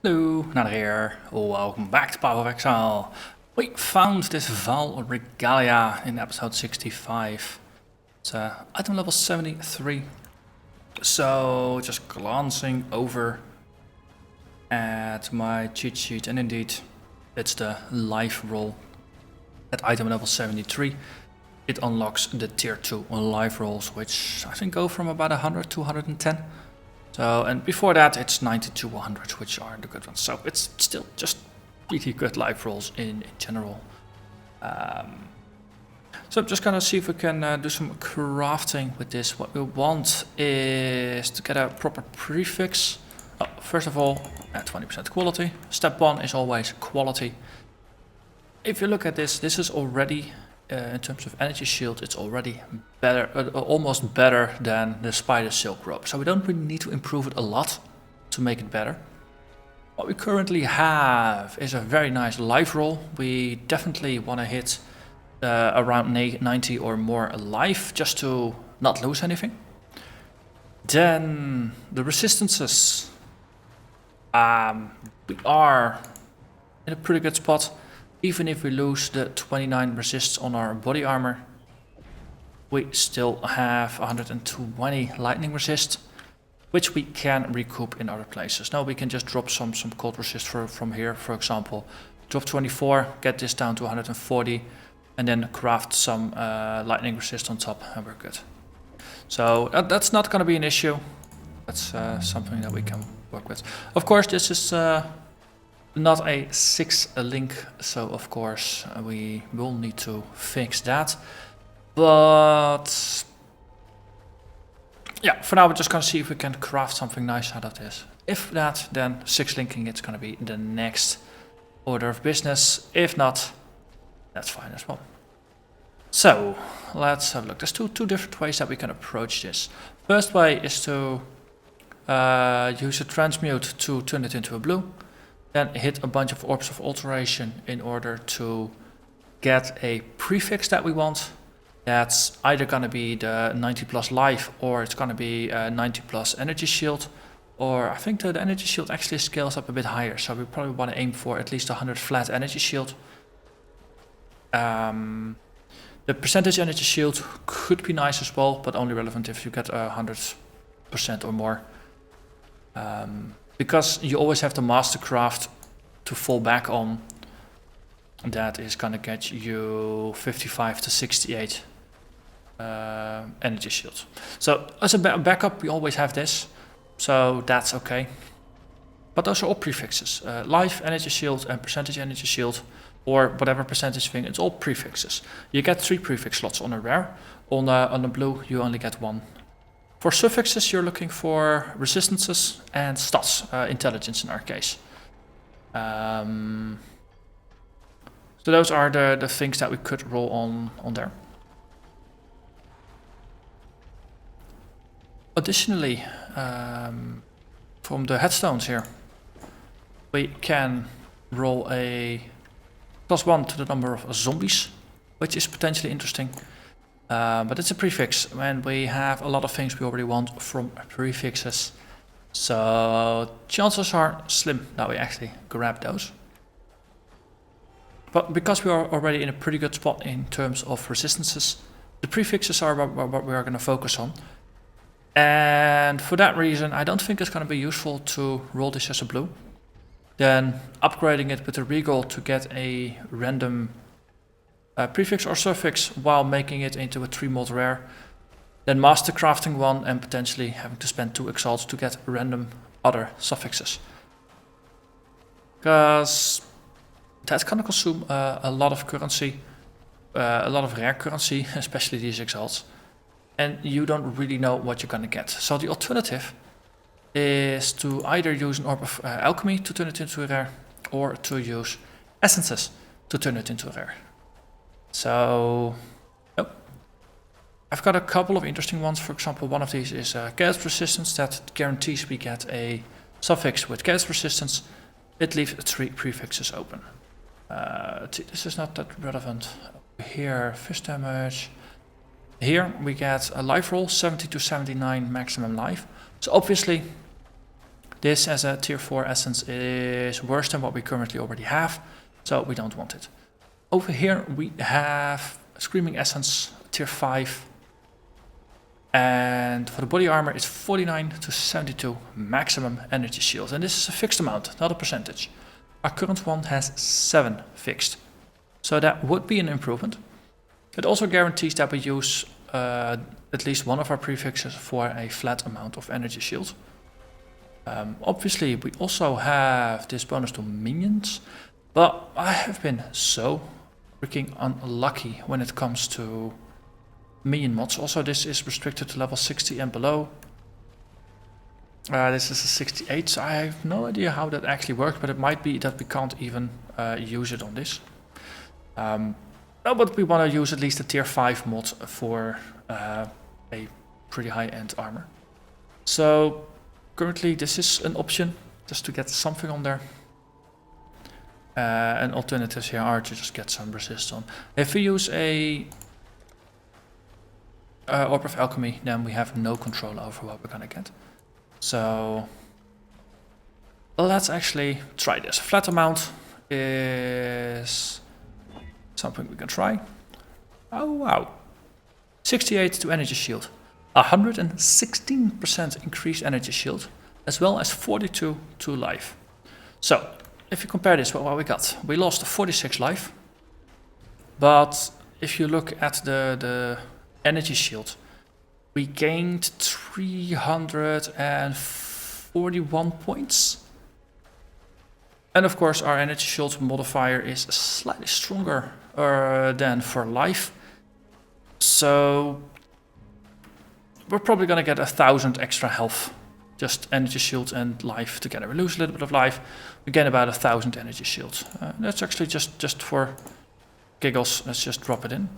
Hello, Narnach here. Welcome back to Power of Exile. We found this Vaal Regalia in episode 65. It's item level 73. So, just glancing over at my cheat sheet, and indeed, it's the life roll at item level 73. It unlocks the tier 2 life rolls, which I think go from about 100 to 110. So, and before that it's 90 to 100, which are the good ones. So it's still just really good life rolls in general. So I'm just gonna see if we can do some crafting with this. What we want is to get a proper prefix. First of all, at 20% quality. Step 1 is always quality. If you look at this, this is already, in terms of energy shield, it's already better, almost better than the spider silk robe. So we don't really need to improve it a lot to make it better. What we currently have is a very nice life roll. We definitely want to hit around 90 or more life just to not lose anything. Then the resistances. We are in a pretty good spot. Even if we lose the 29 resists on our body armor, we still have 120 lightning resist, which we can recoup in other places. Now we can just drop some cold resist from here, for example. Drop 24, get this down to 140, and then craft some lightning resist on top, and we're good. So that's not going to be an issue. That's something that we can work with. Of course, this is not a 6 link, so of course we will need to fix that. But yeah, for now we're just gonna see if we can craft something nice out of this. If that, then 6 linking it's gonna be the next order of business. If not, that's fine as well. So let's have a look. There's two different ways that we can approach this. First way is to use a transmute to turn it into a blue. Then hit a bunch of orbs of alteration in order to get a prefix that we want. That's either gonna be the 90 plus life, or it's gonna be 90 plus energy shield, or I think the energy shield actually scales up a bit higher, so we probably want to aim for at least 100 flat energy shield. The percentage energy shield could be nice as well, but only relevant if you get 100% or more. Because you always have the mastercraft to fall back on. That is gonna get you 55 to 68 energy shields. So as a backup, we always have this, so that's okay. But those are all prefixes. Life, energy shield, and percentage energy shield, or whatever percentage thing. It's all prefixes. You get 3 prefix slots on a rare. On a blue, you only get 1. For suffixes, you're looking for resistances and stats, intelligence in our case. So those are the things that we could roll on there. Additionally, from the headstones here, we can roll a +1 to the number of zombies, which is potentially interesting. But it's a prefix, and we have a lot of things we already want from prefixes. So chances are slim that we actually grab those. But because we are already in a pretty good spot in terms of resistances, the prefixes are what we are going to focus on. And for that reason, I don't think it's going to be useful to roll this as a blue. Then upgrading it with a regal to get a random prefix or suffix while making it into a 3 mod rare, then master crafting one and potentially having to spend 2 exalts to get random other suffixes. Because that's gonna consume a lot of currency, a lot of rare currency, especially these exalts, and you don't really know what you're gonna get. So the alternative is to either use an orb of alchemy to turn it into a rare, or to use essences to turn it into a rare. So, I've got a couple of interesting ones. For example, one of these is chaos resistance that guarantees we get a suffix with chaos resistance. It leaves 3 prefixes open. This is not that relevant. Here, fist damage. Here we get a life roll, 70 to 79 maximum life. So obviously This as a tier 4 essence is worse than what we currently already have, so we don't want it. Over here we have Screaming Essence, tier 5. And for the body armor it's 49 to 72 maximum energy shield. And this is a fixed amount, not a percentage. Our current one has 7 fixed. So that would be an improvement. It also guarantees that we use at least one of our prefixes for a flat amount of energy shield. Obviously we also have this bonus to minions, but I have been so freaking unlucky when it comes to minion mods. Also this is restricted to level 60 and below. This is a 68, so I have no idea how that actually works, but it might be that we can't even use it on this. But we want to use at least a tier 5 mod for a pretty high-end armor. So currently this is an option, just to get something on there. And alternatives here are to just get some resist on. If we use a Orb of Alchemy, then we have no control over what we're gonna get. So let's actually try this. Flat amount is something we can try. Oh wow. 68 to energy shield. 116% increased energy shield, as well as 42 to life. So if you compare this with what we got, we lost 46 life. But if you look at the energy shield, we gained 341 points. And of course our energy shield modifier is slightly stronger than for life. So we're probably gonna get 1000 extra health. Just energy shield and life together. We lose a little bit of life, we gain about 1000 energy shield. That's actually just for giggles. Let's just drop it in.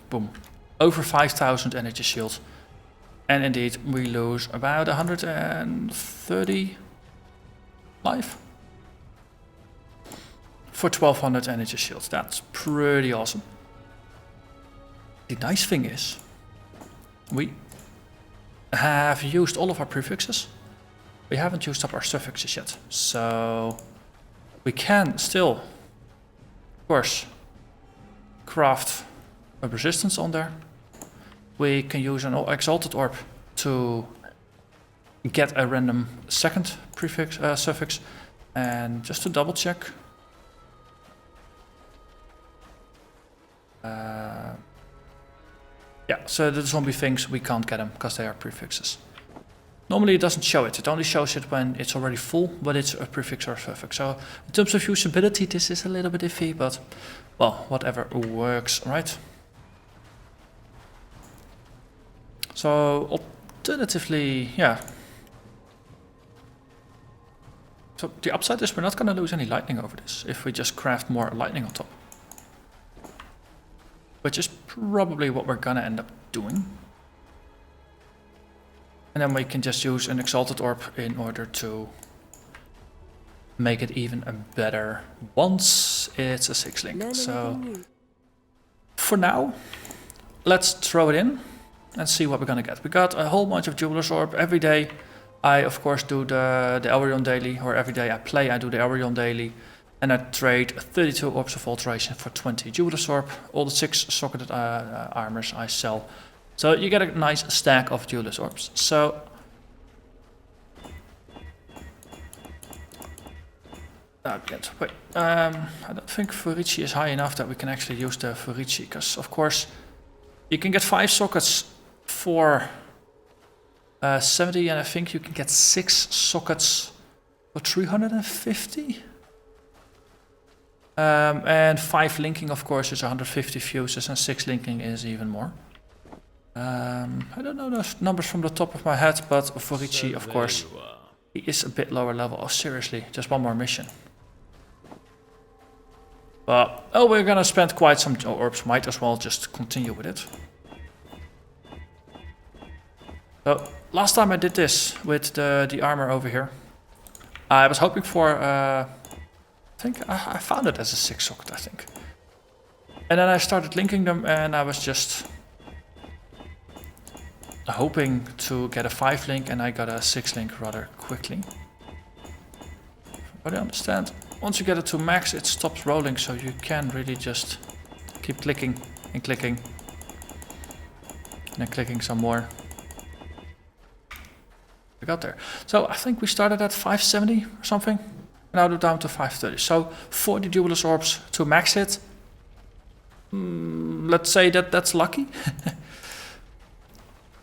Boom. Over 5000 energy shield. And indeed, we lose about 130 life for 1200 energy shields. That's pretty awesome. The nice thing is, we have used all of our prefixes. We haven't used up our suffixes yet. So we can still, of course, craft a resistance on there. We can use an exalted orb to get a random second prefix suffix, and just to double check. Yeah, so the zombie things we can't get them because they are prefixes. Normally it doesn't show it. It only shows it when it's already full, but it's a prefix or a suffix. So in terms of usability, this is a little bit iffy, but well, whatever works, right? So alternatively, yeah. So the upside is we're not going to lose any lightning over this if we just craft more lightning on top. Which is probably what we're going to end up doing. And then we can just use an exalted orb in order to make it even better once it's a 6 link. So for now, let's throw it in and see what we're gonna get. We got a whole bunch of Jeweler's Orb. Every day I of course do the Elrion daily, or every day I play I do the Elrion daily. And I trade 32 Orbs of Alteration for 20 Jeweler's Orb. All the 6 socketed armors I sell. So you get a nice stack of Jeweler's Orbs. So wait, I don't think Furici is high enough that we can actually use the Furici, because of course you can get 5 sockets for 70, and I think you can get 6 sockets for 350. And 5 linking of course is 150 fuses, and 6 linking is even more. I don't know those numbers from the top of my head, but Furici of course, he is a bit lower level. Oh seriously, just one more mission. But oh, we're gonna spend quite some orbs, might as well just continue with it. So last time I did this with the armor over here, I was hoping for I think I found it as a 6 socket, I think. And then I started linking them, and I was just hoping to get a 5 link, and I got a 6 link rather quickly. But I understand, once you get it to max, it stops rolling, so you can really just keep clicking and clicking. And then clicking some more. We got there. So I think we started at 570 or something. Now we're down to 530. So 40 duelist orbs to max it. Let's say that that's lucky.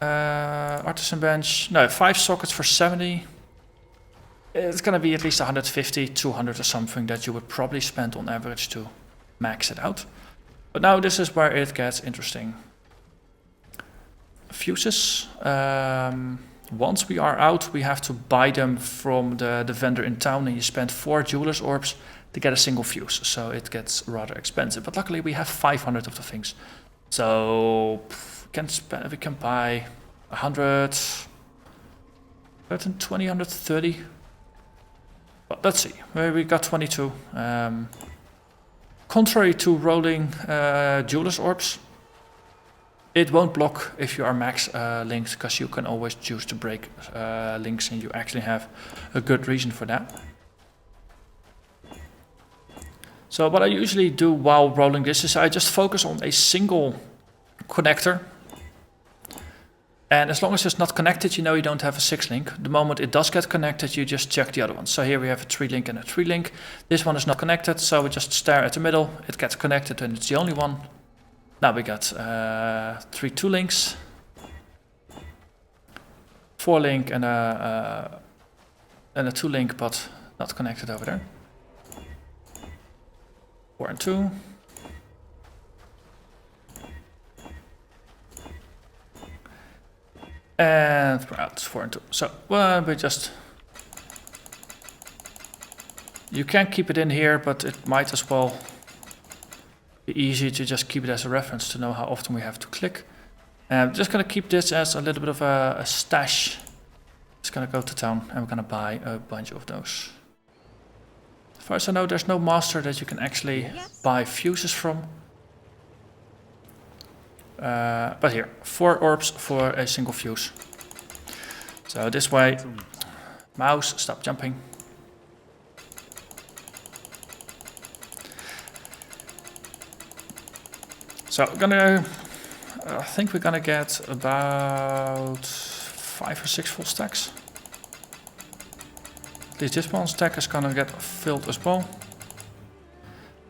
Artisan bench. No, 5 sockets for 70. It's gonna be at least 150, 200 or something that you would probably spend on average to max it out. But now this is where it gets interesting. Fuses. Once we are out, we have to buy them from the vendor in town, and you spend 4 jeweler's orbs to get a single fuse. So it gets rather expensive. But luckily we have 500 of the things. So we can buy 100, 120, 130. But let's see, we got 22. Contrary to rolling jeweler's orbs, it won't block if you are max linked, because you can always choose to break links, and you actually have a good reason for that. So what I usually do while rolling this is I just focus on a single connector. And as long as it's not connected, you know you don't have a 6 link. The moment it does get connected, you just check the other one. So here we have a 3 link and a 3 link. This one is not connected, so we just stare at the middle. It gets connected and it's the only one. Now we got 3 2 links, 4 link and a 2 link, but not connected over there. 4 and 2. And we're out, 4 and 2. So we just... You can keep it in here, but it might as well be easy to just keep it as a reference to know how often we have to click. I'm just going to keep this as a little bit of a stash. Just going to go to town and we're going to buy a bunch of those. As far as I know, there's no master that you can actually buy fuses from. But here, 4 orbs for a single fuse. So this way, mouse, stop jumping. So I think we're gonna get about 5 or 6 full stacks. At least this one stack is gonna get filled as well.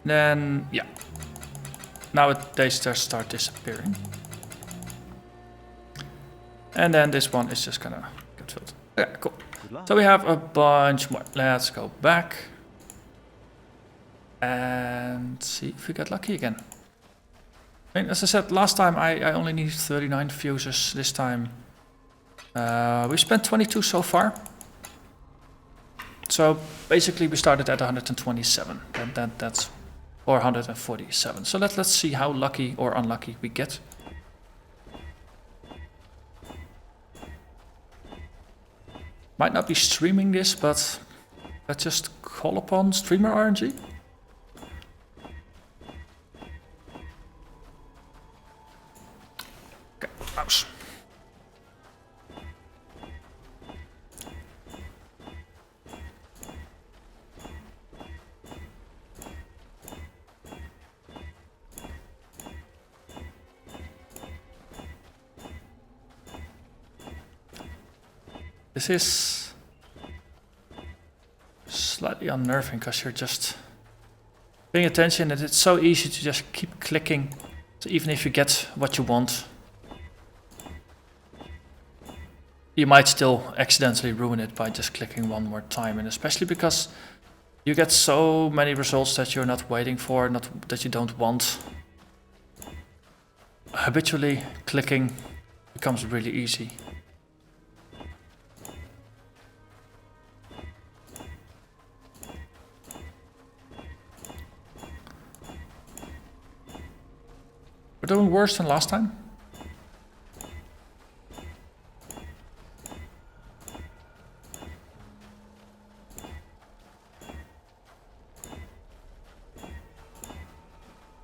Then, yeah. Now they just start disappearing. And then this one is just gonna get filled. Yeah, cool. So we have a bunch more. Let's go back. And see if we get lucky again. I mean, as I said, last time I only needed 39 fuses. This time we spent 22 so far. So basically we started at 127. That's 447. So let's see how lucky or unlucky we get. Might not be streaming this, but let's just call upon streamer RNG. Okay, mouse. This is slightly unnerving because you're just paying attention and it's so easy to just keep clicking. So even if you get what you want, you might still accidentally ruin it by just clicking one more time. And especially because you get so many results that you're not waiting for, that you don't want. Habitually clicking becomes really easy. We're doing worse than last time.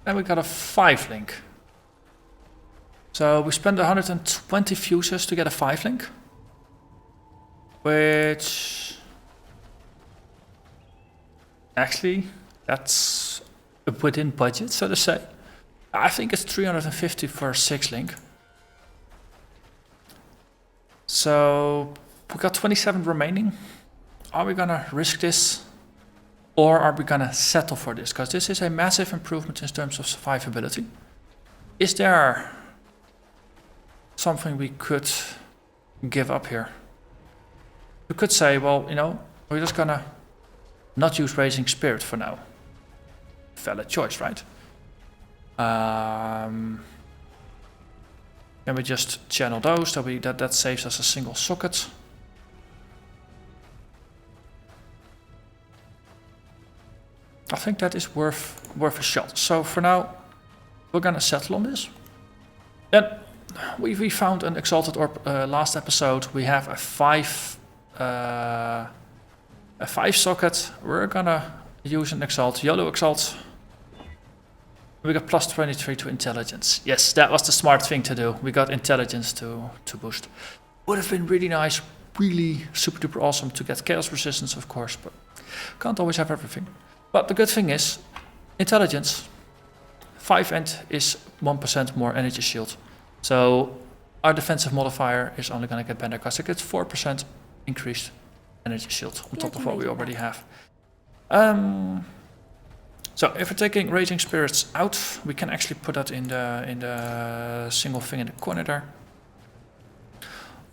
And we got a 5 link. So we spent 120 fuses to get a 5 link, which actually that's within budget, so to say. I think it's 350 for a 6 link. So we got 27 remaining. Are we gonna risk this, or are we gonna settle for this? Because this is a massive improvement in terms of survivability. Is there something we could give up here? We could say, well, you know, we're just gonna not use Raising Spirit for now. Valid choice, right? Can we just channel those? That saves us a single socket. I think that is worth a shot. So for now, we're gonna settle on this. Then we found an Exalted Orb last episode. We have a 5 socket. We're gonna use an Exalt, YOLO Exalt. We got plus 23 to intelligence. Yes, that was the smart thing to do. We got intelligence to boost. Would have been really nice, really super duper awesome to get chaos resistance, of course, but can't always have everything. But the good thing is, intelligence, 5 end is 1% more energy shield. So our defensive modifier is only going to get better because it gets 4% increased energy shield on top of what we already have. So if we're taking Raging Spirits out, we can actually put that in the single thing in the corner there.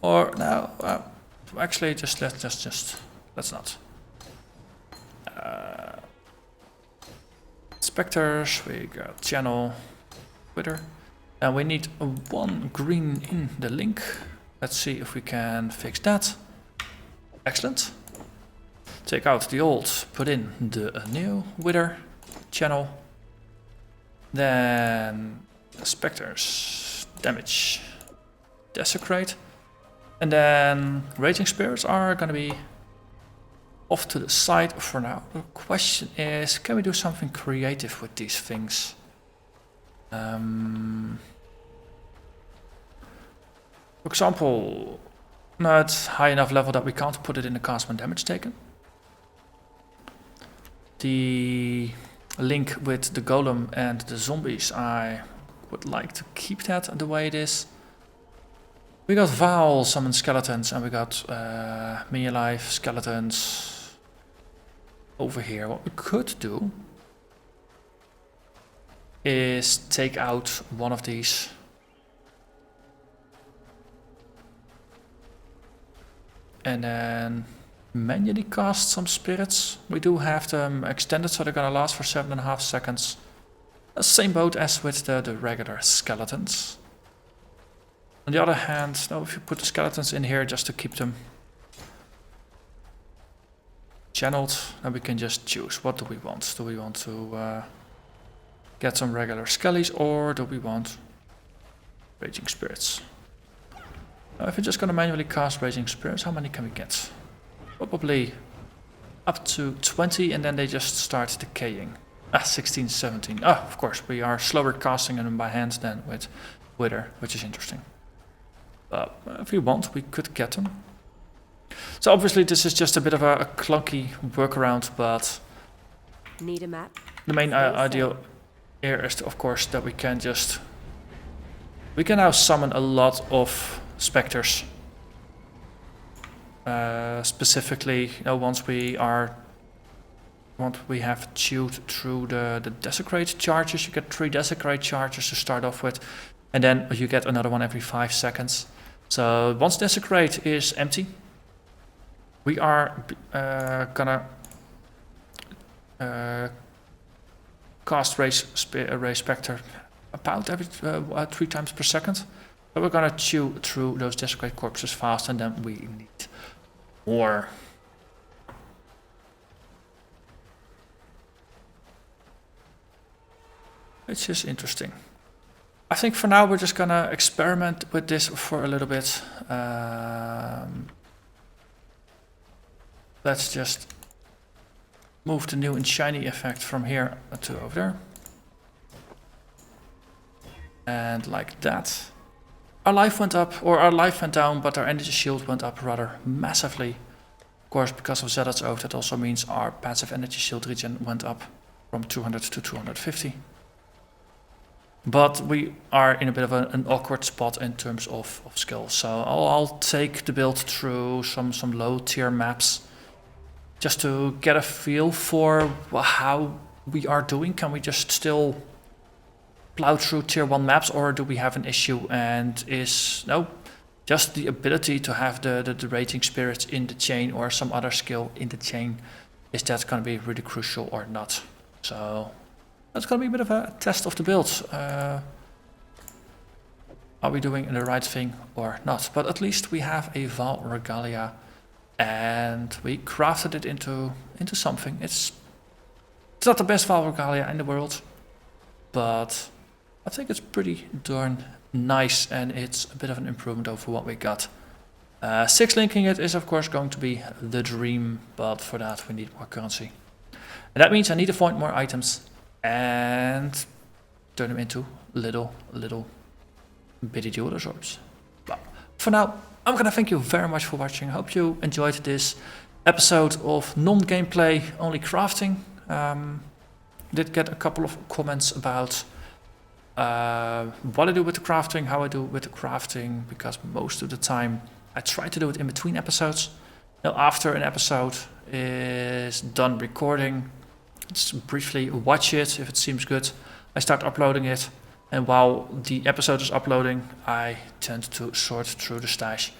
Or now, actually, just let's not. Spectres, we got channel, Twitter, and we need 1 green in the link. Let's see if we can fix that. Excellent. Take out the old, put in the new Wither channel. Then Spectres, damage, desecrate, and then Raging Spirits are gonna be off to the side for now. The question is, can we do something creative with these things? For example, not high enough level that we can't put it in the cast when damage taken. The link with the golem and the zombies, I would like to keep that the way it is. We got Vaal summon skeletons, and we got minion life skeletons over here. What we could do is take out one of these. And then manually cast some spirits. We do have them extended, so they're gonna last for 7.5 seconds. Same boat as with the regular skeletons. On the other hand, no, if you put the skeletons in here just to keep them channeled, then we can just choose. What do we want? Do we want to get some regular skellies, or do we want Raging Spirits? If we're just going to manually cast Raging Spirits, how many can we get? Probably up to 20, and then they just start decaying. 16, 17. Of course, we are slower casting them by hand than with Wither, which is interesting. If we want, we could get them. So obviously this is just a bit of a clunky workaround, but need a map. The main ideal here is, of course, that we can now summon a lot of Spectres. Specifically, once we have chewed through the desecrate charges, you get 3 desecrate charges to start off with, and then you get another one every 5 seconds. So once desecrate is empty, we are gonna cast Raise Spectre about every 3 times per second. So we're gonna chew through those desecrate corpses fast, and then we need more. Which is interesting. I think for now we're just gonna experiment with this for a little bit. Let's just move the new and shiny effect from here to over there. And like that. our life went up, or our life went down, but our energy shield went up rather massively. Of course, because of Zed's Oath, that also means our passive energy shield regen went up from 200 to 250. But we are in a bit of an awkward spot in terms of skill. So I'll take the build through some low tier maps just to get a feel for how we are doing. Can we just still plow through tier 1 maps, or do we have an issue, and is just the ability to have the rating spirits in the chain or some other skill in the chain, is that going to be really crucial or not? So that's going to be a bit of a test of the build. Are we doing the right thing or not? But at least we have a Vaal Regalia, and we crafted it into something. It's not the best Vaal Regalia in the world, but I think it's pretty darn nice, and it's a bit of an improvement over what we got. 6 linking it is of course going to be the dream, but for that we need more currency. And that means I need to find more items and turn them into little bitty jeweler's orbs. But for now, I'm gonna thank you very much for watching. I hope you enjoyed this episode of non-gameplay, only crafting. Did get a couple of comments about what I do with the crafting, how I do with the crafting, because most of the time I try to do it in between episodes. Now after an episode is done recording, just briefly watch it. If it seems good, I start uploading it, and while the episode is uploading, I tend to sort through the stash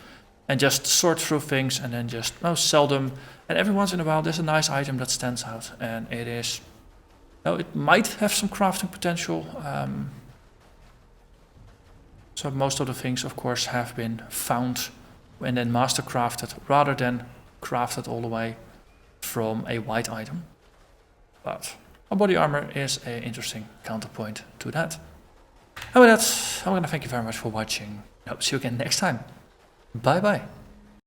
and just sort through things, and then just sell them. And every once in a while there's a nice item that stands out, and it is, it might have some crafting potential. So most of the things of course have been found and then master crafted, rather than crafted all the way from a white item. But our body armor is an interesting counterpoint to that. And with that, I'm going to thank you very much for watching. I hope to see you again next time. Bye bye.